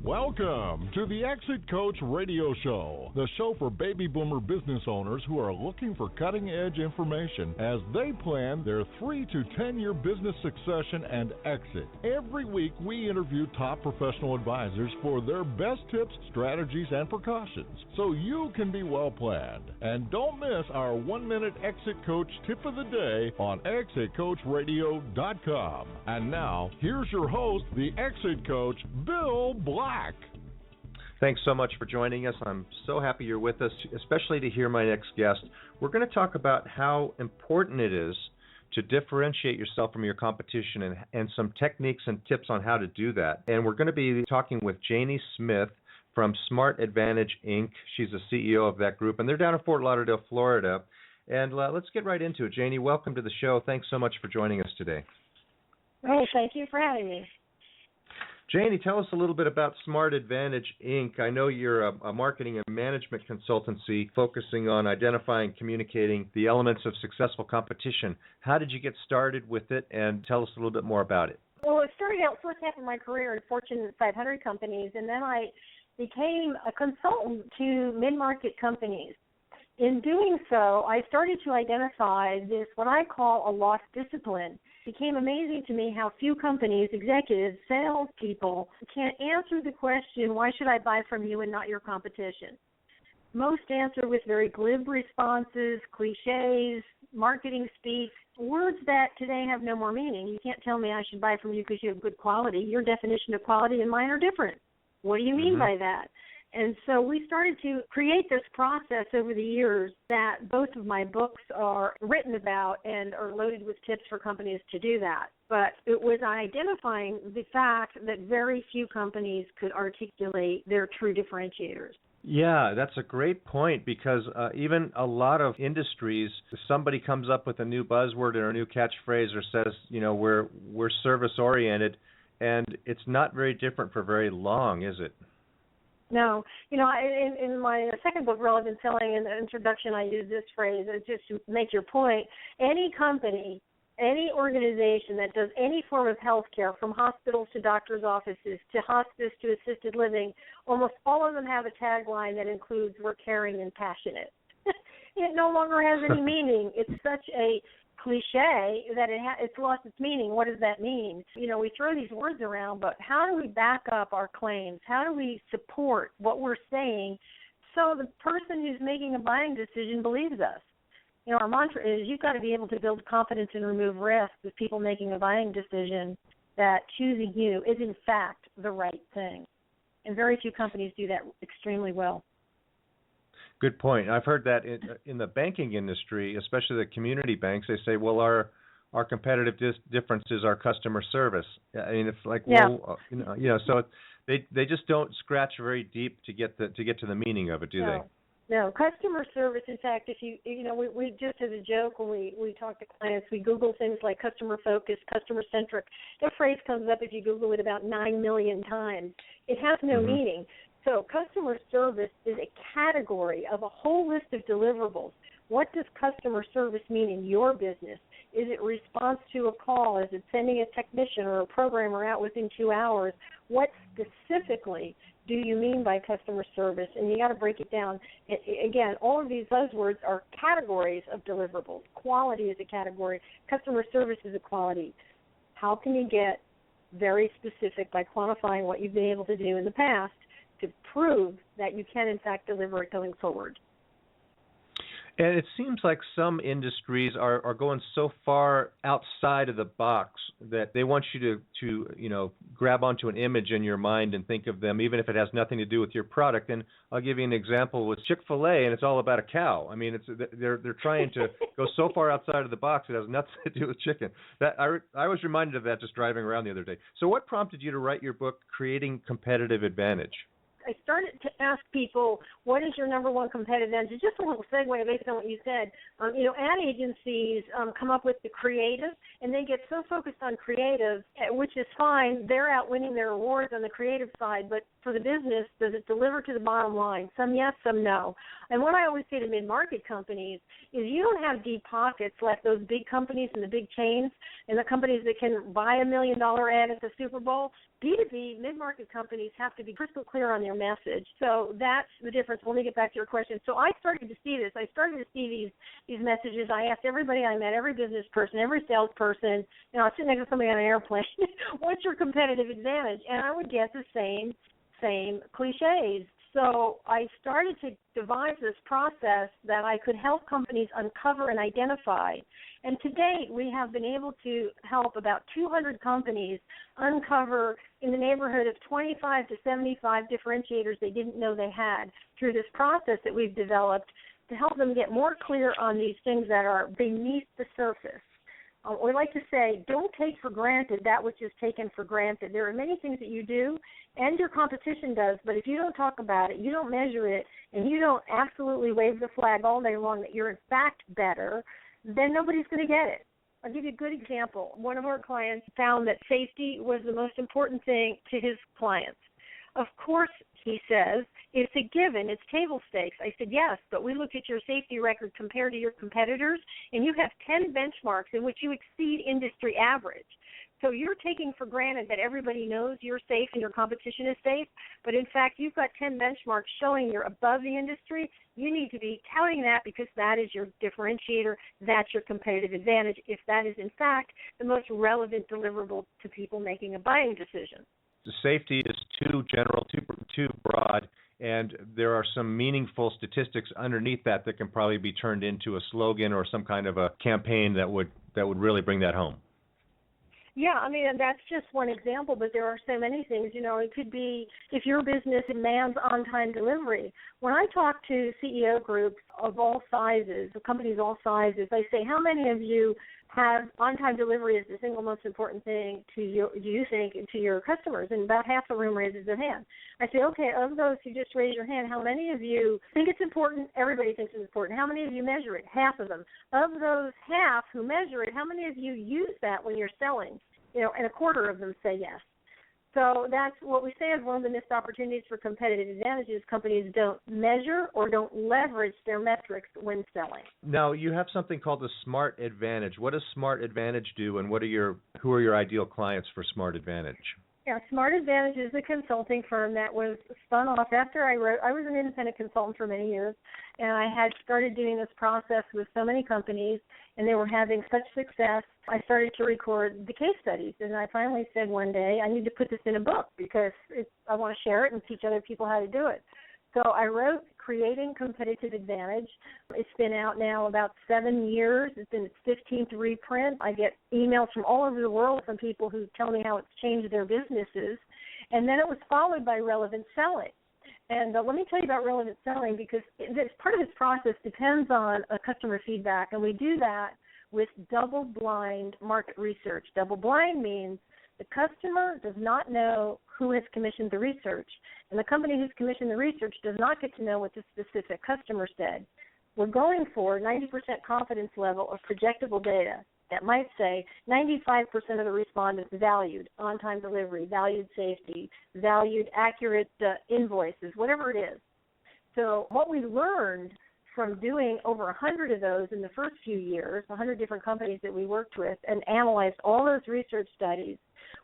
Welcome to the Exit Coach Radio Show, the show for baby boomer business owners who are looking for cutting-edge information as they plan their 3 to 10-year business succession and exit. Every week, we interview top professional advisors for their best tips, strategies, and precautions, so you can be well-planned. And don't miss our 1-minute Exit Coach tip of the day on exitcoachradio.com. And now, here's your host, the Exit Coach, Bill Black. Thanks so much for joining us. I'm so happy you're with us, especially to hear my next guest. We're going to talk about how important it is to differentiate yourself from your competition and some techniques and tips on how to do that. And we're going to be talking with Janie Smith from Smart Advantage, Inc. She's the CEO of that group, and they're down in Fort Lauderdale, Florida. And let's get right into it. Janie, welcome to the show. Thanks so much for joining us today. Oh, thank you for having me. Janie, tell us a little bit about Smart Advantage, Inc. I know you're a marketing and management consultancy focusing on identifying, communicating the elements of successful competition. How did you get started with it, and tell us a little bit more about it? Well, it started out first half of my career in Fortune 500 companies, and then I became a consultant to mid-market companies. In doing so, I started to identify this, what I call a lost discipline. It became amazing to me how few companies, executives, salespeople, can answer the question, why should I buy from you and not your competition? Most answer with very glib responses, cliches, marketing speak, words that today have no more meaning. You can't tell me I should buy from you because you have good quality. Your definition of quality and mine are different. What do you mean by that? And so we started to create this process over the years that both of my books are written about and are loaded with tips for companies to do that. But it was identifying the fact that very few companies could articulate their true differentiators. Yeah, that's a great point because even a lot of industries, if somebody comes up with a new buzzword or a new catchphrase or says, you know, we're service-oriented, and it's not very different for very long, is it? No. You know, in my second book, Relevant Selling, in the introduction, I use this phrase just to make your point. Any company, any organization that does any form of health care, from hospitals to doctors' offices to hospice to assisted living, almost all of them have a tagline that includes, we're caring and passionate. It no longer has any meaning. It's such a cliche that it's lost its meaning. What does that mean? You know, we throw these words around, but how do we back up our claims? How do we support what we're saying so the person who's making a buying decision believes us? You know, our mantra is you've got to be able to build confidence and remove risk with people making a buying decision that choosing you is in fact the right thing. And very few companies do that extremely well. Good point. I've heard that in the banking industry, especially the community banks, they say, well, our competitive difference is our customer service. I mean, it's like, well, so they just don't scratch very deep to get to the meaning of it, do they? No, customer service. In fact, if we just as a joke when we talk to clients, we Google things like customer focused, customer centric. That phrase comes up if you Google it about 9 million times. It has no meaning. So customer service is a category of a whole list of deliverables. What does customer service mean in your business? Is it response to a call? Is it sending a technician or a programmer out within 2 hours? What specifically do you mean by customer service? And you got to break it down. Again, all of these buzzwords are categories of deliverables. Quality is a category. Customer service is a quality. How can you get very specific by quantifying what you've been able to do in the past to prove that you can, in fact, deliver it going forward? And it seems like some industries are going so far outside of the box that they want you to grab onto an image in your mind and think of them, even if it has nothing to do with your product. And I'll give you an example with Chick-fil-A, and it's all about a cow. I mean, they're trying to go so far outside of the box it has nothing to do with chicken. That I was reminded of that just driving around the other day. So what prompted you to write your book, Creating Competitive Advantage? I started to ask people, what is your number one competitive advantage? Just a little segue based on what you said. Ad agencies come up with the creative, and they get so focused on creative, which is fine. They're out winning their awards on the creative side, but for the business, does it deliver to the bottom line? Some yes, some no. And what I always say to mid-market companies is you don't have deep pockets like those big companies and the big chains and the companies that can buy $1 million ad at the Super Bowl. B2B, mid-market companies have to be crystal clear on their message. So that's the difference. Let me get back to your question. So I started to see this. I started to see these messages. I asked everybody I met, every business person, every salesperson, I was sitting next to somebody on an airplane, what's your competitive advantage? And I would get the same cliches. So I started to devise this process that I could help companies uncover and identify. And to date, we have been able to help about 200 companies uncover in the neighborhood of 25 to 75 differentiators they didn't know they had through this process that we've developed to help them get more clear on these things that are beneath the surface. We like to say, don't take for granted that which is taken for granted. There are many things that you do and your competition does, but if you don't talk about it, you don't measure it, and you don't absolutely wave the flag all day long that you're in fact better, then nobody's going to get it. I'll give you a good example. One of our clients found that safety was the most important thing to his clients. Of course, he says, it's a given, it's table stakes. I said, yes, but we looked at your safety record compared to your competitors, and you have 10 benchmarks in which you exceed industry average. So you're taking for granted that everybody knows you're safe and your competition is safe, but in fact, you've got 10 benchmarks showing you're above the industry. You need to be touting that because that is your differentiator, that's your competitive advantage, if that is in fact the most relevant deliverable to people making a buying decision. The safety is too general, too broad, and there are some meaningful statistics underneath that can probably be turned into a slogan or some kind of a campaign that would really bring that home. Yeah, I mean, and that's just one example, but there are so many things. It could be if your business demands on-time delivery. When I talk to CEO groups of all sizes, companies of all sizes, I say, how many of you have on-time delivery as the single most important thing to you think to your customers? And about half the room raises their hand. I say, okay, of those who just raise your hand, how many of you think it's important? Everybody thinks it's important. How many of you measure it? Half of them. Of those half who measure it, how many of you use that when you're selling? And a quarter of them say yes. So that's what we say is one of the missed opportunities for competitive advantages. Companies don't measure or don't leverage their metrics when selling. Now, you have something called the Smart Advantage. What does Smart Advantage do, and who are your ideal clients for Smart Advantage? Yeah, Smart Advantage is a consulting firm that was spun off after I was an independent consultant for many years, and I had started doing this process with so many companies, and they were having such success. I started to record the case studies, and I finally said one day, I need to put this in a book because I want to share it and teach other people how to do it. So I wrote Creating Competitive Advantage. It's been out now about 7 years. It's in its 15th reprint. I get emails from all over the world from people who tell me how it's changed their businesses. And then it was followed by Relevant Selling. And let me tell you about relevant selling because part of this process depends on customer feedback, and we do that with double-blind market research. Double-blind means the customer does not know who has commissioned the research, and the company who's commissioned the research does not get to know what the specific customer said. We're going for 90% confidence level of projectable data that might say 95% of the respondents valued on-time delivery, valued safety, valued accurate invoices, whatever it is. So what we learned from doing over 100 of those in the first few years, 100 different companies that we worked with, and analyzed all those research studies,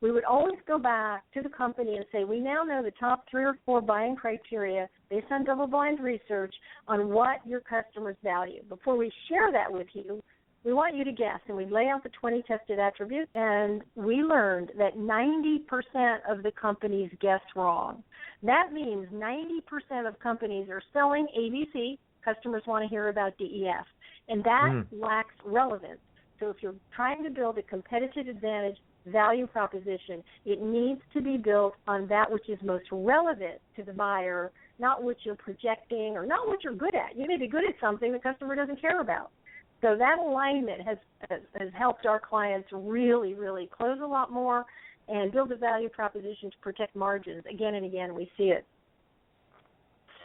we would always go back to the company and say, we now know the top 3 or 4 buying criteria based on double-blind research on what your customers value. Before we share that with you, we want you to guess, and we lay out the 20 tested attributes, and we learned that 90% of the companies guessed wrong. That means 90% of companies are selling ABC, customers want to hear about DEF, and that lacks relevance. So if you're trying to build a competitive advantage value proposition, it needs to be built on that which is most relevant to the buyer, not what you're projecting or not what you're good at. You may be good at something the customer doesn't care about. So that alignment has helped our clients really, really close a lot more and build a value proposition to protect margins. Again and again, we see it.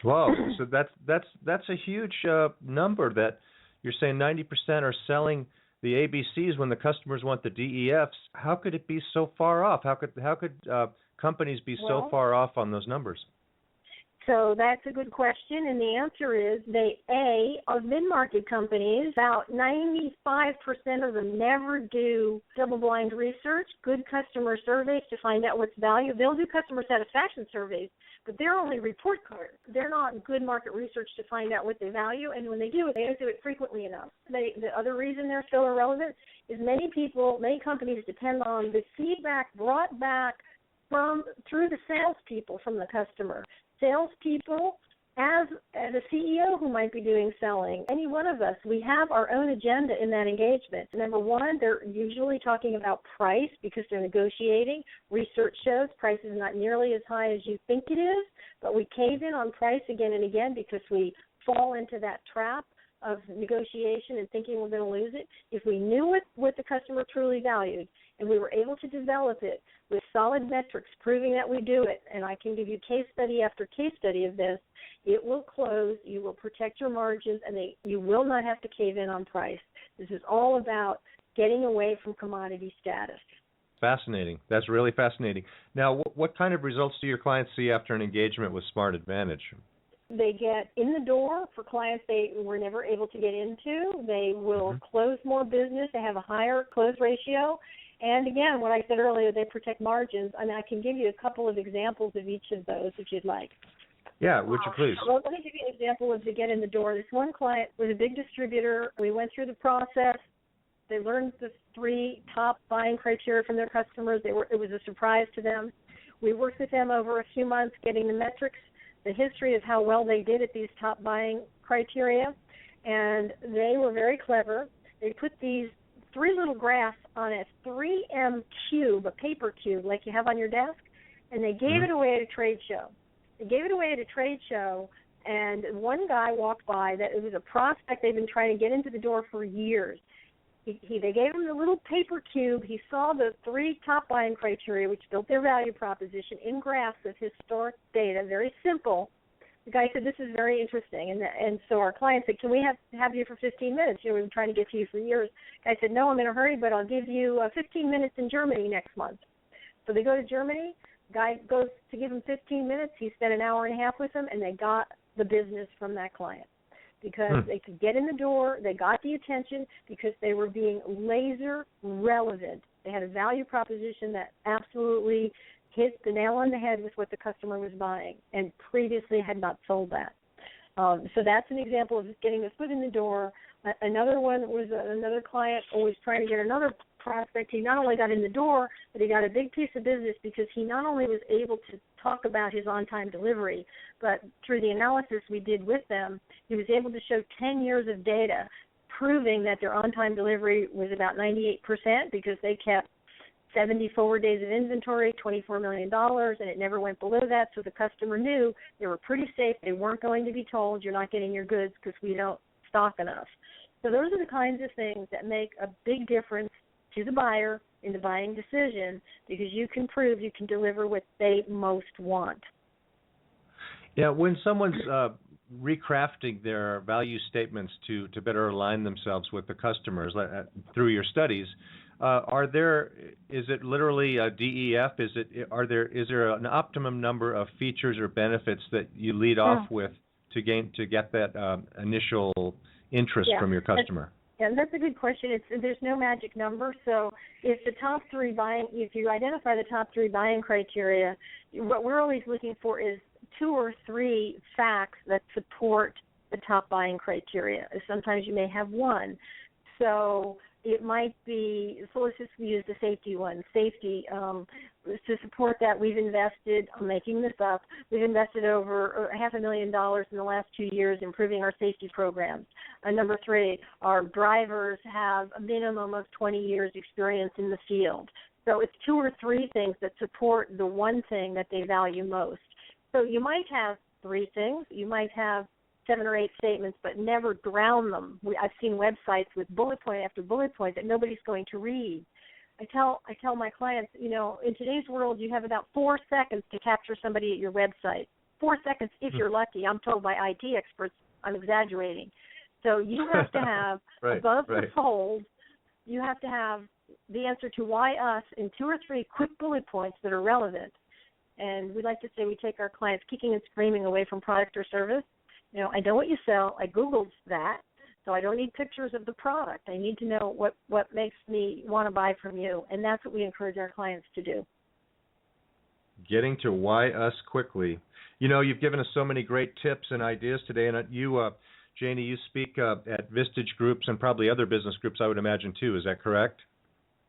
Whoa! So that's a huge number. That you're saying 90% are selling the ABCs when the customers want the DEFs. How could it be so far off? How could companies be so far off on those numbers? So that's a good question, and the answer is of mid-market companies, about 95% of them never do double-blind research, good customer surveys to find out what's valuable. They'll do customer satisfaction surveys, but they're only report cards. They're not good market research to find out what they value, and when they do it, they don't do it frequently enough. The other reason they're still irrelevant is many companies depend on the feedback brought back through the salespeople from the customer. Salespeople, as a CEO who might be doing selling, any one of us, we have our own agenda in that engagement. Number one, they're usually talking about price because they're negotiating. Research shows price is not nearly as high as you think it is, but we cave in on price again and again because we fall into that trap of negotiation and thinking we're going to lose it. If we knew what the customer truly valued and we were able to develop it with solid metrics proving that we do it, and I can give you case study after case study of this, it will close, you will protect your margins, and you will not have to cave in on price. This is all about getting away from commodity status. Fascinating. That's really fascinating. Now, what kind of results do your clients see after an engagement with Smart Advantage? They get in the door for clients they were never able to get into. They will close more business. They have a higher close ratio. And again, what I said earlier, they protect margins. And I can give you a couple of examples of each of those if you'd like. Yeah, would you please? Well, let me give you an example of to get in the door. This one client was a big distributor. We went through the process. They learned the 3 top buying criteria from their customers. It was a surprise to them. We worked with them over a few months getting the metrics, the history of how well they did at these top buying criteria, and they were very clever. They put these 3 little graphs on a 3M cube, a paper cube like you have on your desk, and they gave it away at a trade show. And one guy walked by that it was a prospect they've been trying to get into the door for years. They gave him the little paper cube. He saw the 3 top buying criteria, which built their value proposition in graphs of historic data, very simple. The guy said, this is very interesting. And so our client said, can we have you for 15 minutes? We've been trying to get to you for years. The guy said, no, I'm in a hurry, but I'll give you 15 minutes in Germany next month. So they go to Germany. The guy goes to give him 15 minutes. He spent an hour and a half with them, and they got the business from that client. Because they could get in the door, they got the attention because they were being laser relevant. They had a value proposition that absolutely hit the nail on the head with what the customer was buying and previously had not sold that. So that's an example of getting the foot in the door. Another one was another client was trying to get another prospect. He not only got in the door, but he got a big piece of business because he not only was able to talk about his on-time delivery, but through the analysis we did with them, he was able to show 10 years of data proving that their on-time delivery was about 98% because they kept 70 forward days of inventory, $24 million, and it never went below that, so the customer knew they were pretty safe. They weren't going to be told, you're not getting your goods because we don't stock enough. So those are the kinds of things that make a big difference to the buyer in the buying decision because you can prove you can deliver what they most want. Yeah, when someone's recrafting their value statements to better align themselves with the customers through your studies, is it literally a DEF? Is there an optimum number of features or benefits that you lead off with to get that initial interest from your customer? That's a good question. There's no magic number. So if you identify the top 3 buying criteria, what we're always looking for is 2 or 3 facts that support the top buying criteria. Sometimes you may have 1. So it might be, so let's just use the safety one. Safety, to support that, we've invested, I'm making this up, we've invested over $500,000 in the last 2 years improving our safety programs. Number 3, our drivers have a minimum of 20 years experience in the field. So it's 2 or 3 things that support the one thing that they value most. So you might have 3 things. You might have 7 or 8 statements, but never drown them. I've seen websites with bullet point after bullet point that nobody's going to read. I tell my clients, in today's world, you have about 4 seconds to capture somebody at your website. 4 seconds if you're lucky. I'm told by IT experts I'm exaggerating. So you have to have above the fold, you have to have the answer to why us in 2 or 3 quick bullet points that are relevant. And we like to say we take our clients kicking and screaming away from product or service. I know what you sell. I Googled that, so I don't need pictures of the product. I need to know what makes me want to buy from you, and that's what we encourage our clients to do. Getting to why us quickly. You've given us so many great tips and ideas today, and you, Janie, you speak at Vistage groups and probably other business groups, I would imagine, too. Is that correct?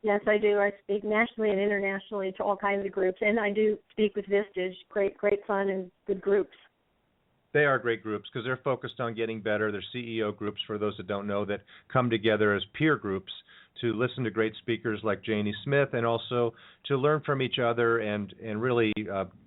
Yes, I do. I speak nationally and internationally to all kinds of groups, and I do speak with Vistage. Great fun and good groups. They are great groups because they're focused on getting better. They're CEO groups, for those that don't know, that come together as peer groups to listen to great speakers like Janie Smith and also to learn from each other and really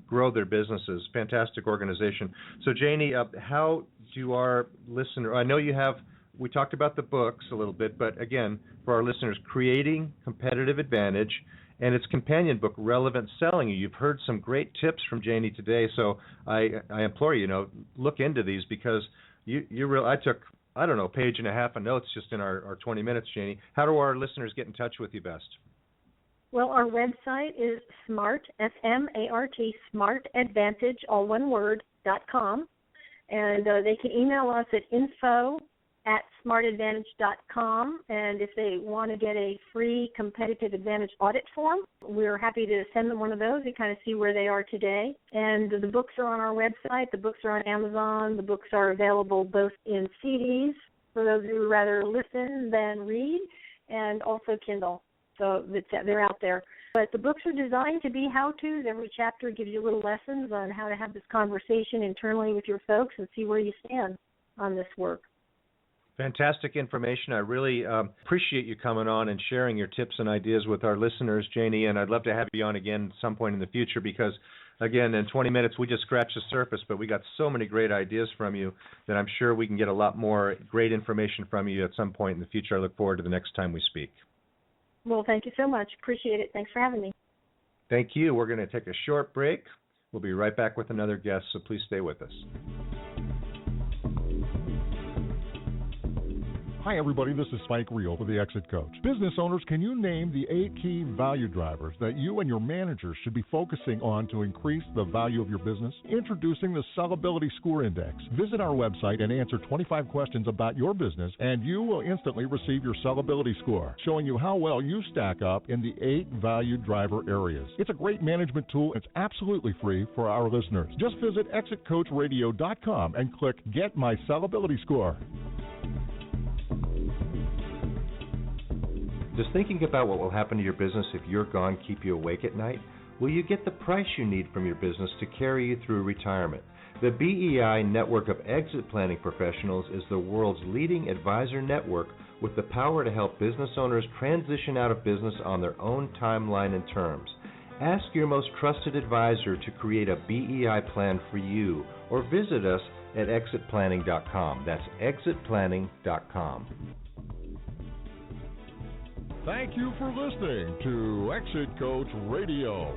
grow their businesses. Fantastic organization. So, Janie, how do our listener, I know you have, we talked about the books a little bit, but again, for our listeners, Creating Competitive Advantage and its companion book, Relevant Selling. You've heard some great tips from Janie today, so I implore you, look into these because I took, I don't know, a page and a half of notes just in our 20 minutes, Janie. How do our listeners get in touch with you best? Well, our website is smart, S-M-A-R-T, smartadvantage, all one word, .com. And they can email us at info@smartadvantage.com. And if they want to get a free competitive advantage audit form, we're happy to send them one of those and kind of see where they are today. And the books are on our website. The books are on Amazon. The books are available both in CDs for those who would rather listen than read, and also Kindle. So they're out there. But the books are designed to be how-tos. Every chapter gives you little lessons on how to have this conversation internally with your folks and see where you stand on this work. Fantastic information. I really appreciate you coming on and sharing your tips and ideas with our listeners, Janie, and I'd love to have you on again at some point in the future because, again, in 20 minutes we just scratched the surface, but we got so many great ideas from you that I'm sure we can get a lot more great information from you at some point in the future. I look forward to the next time we speak. Well, thank you so much. Appreciate it. Thanks for having me. Thank you. We're going to take a short break. We'll be right back with another guest, so please stay with us. Hi, everybody. This is Spike Reel for the Exit Coach. Business owners, can you name the 8 key value drivers that you and your managers should be focusing on to increase the value of your business? Introducing the Sellability Score Index. Visit our website and answer 25 questions about your business, and you will instantly receive your sellability score, showing you how well you stack up in the 8 value driver areas. It's a great management tool. It's absolutely free for our listeners. Just visit exitcoachradio.com and click Get My Sellability Score. Does thinking about what will happen to your business if you're gone keep you awake at night? Will you get the price you need from your business to carry you through retirement? The BEI Network of Exit Planning Professionals is the world's leading advisor network with the power to help business owners transition out of business on their own timeline and terms. Ask your most trusted advisor to create a BEI plan for you or visit us at exitplanning.com. That's exitplanning.com. Thank you for listening to Exit Coach Radio.